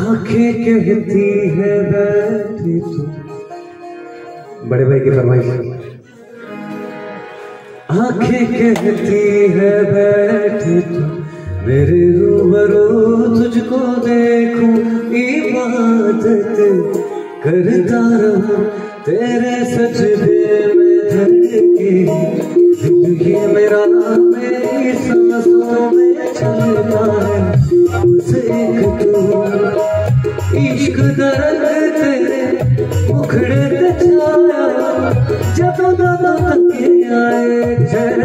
आंखें कहती है बैठी तू, बड़े भाई की फरमाइश। आंखें कहती है बैठी तू, मेरे रूबरू तुझको देखूं, इबादत करता रहूं तेरे सजदे में धड़के, दिल ये मेरा मेरी सांसों में चलता है, बस एक तू इश्क दर्द तेरे मुखड़े पे छाया, जब दादा तके आए चैन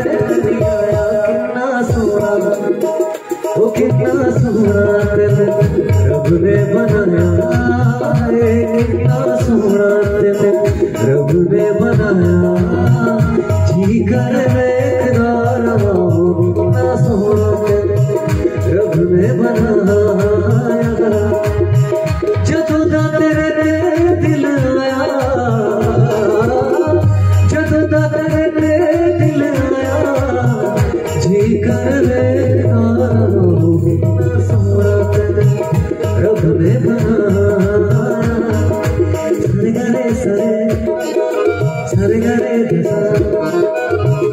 आया, कितना सोना ओ कितना सोना तेरे रब ने बनाया, कितना सोना तेरे रब ने बनाया, जी कर बेकरार हो, कितना सोना तेरे रब ने बनाया, जदों दा तेरे दिल आया, जदों दा तेरे दिल आया, जी कर बेकरार हो, कितना सोना तेरे रब ने बनाया, सरगरे सरे सरगरे दसा,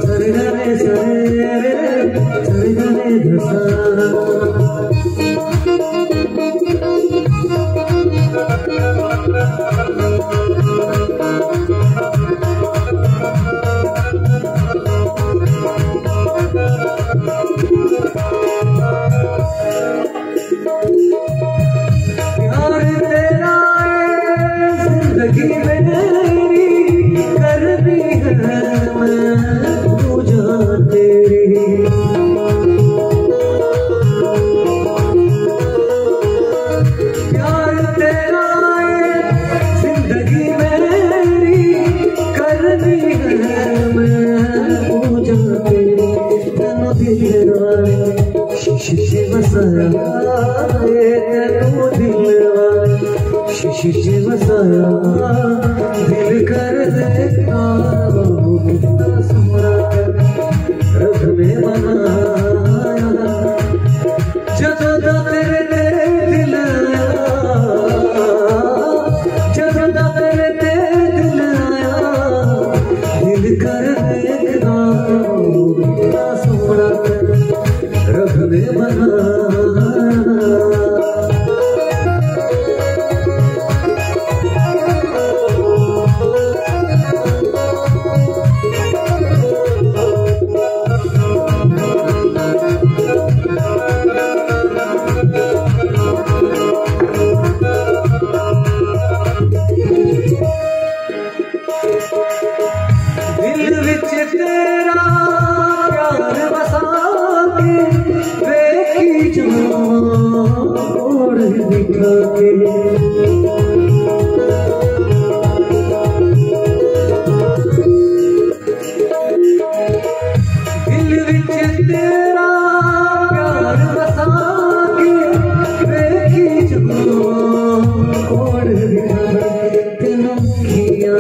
सरगरे सरे सरगरे दसा, जिंदगी में मेरी करनी है मैं पूजा तेरी, प्यार तेरा जिंदगी में मेरी करनी है मैं पूजा तेरी, तेनू दिल वाले शीशे बसाया, तेनू दिल वाले शीशे बसाया, दिल कर देखता कितना सोना रब ने बनाया, जदों दा तेरे दिल आया, जदों दा तेरे दिल आया, दिल कर देखता कितना सोना रब ने बनाया, दिल विच तेरा प्यार बसा के देखी जोड़ दिखा के, दिल विच तेरा प्यार बसा के देखी जोड़ दिखा के, तेनों खिया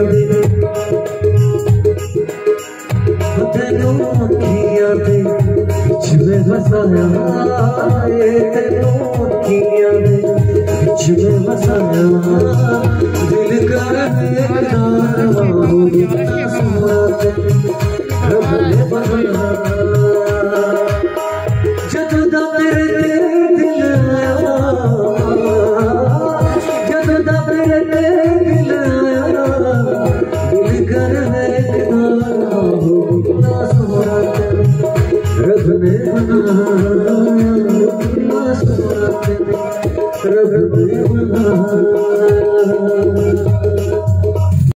तेनू अखियां दे बिच में बसाया, तेनू अखियां दे बिच में बसाया, दिल कर बेकरार हो, कितना सोना रब ने बनाया, जदों दा तेरे दिल आया, जदों दा तेरे दिल आया, दिल कर बेकरार हो, कितना सोना रब ने बनाया, कितना सोना रब ने बनाया।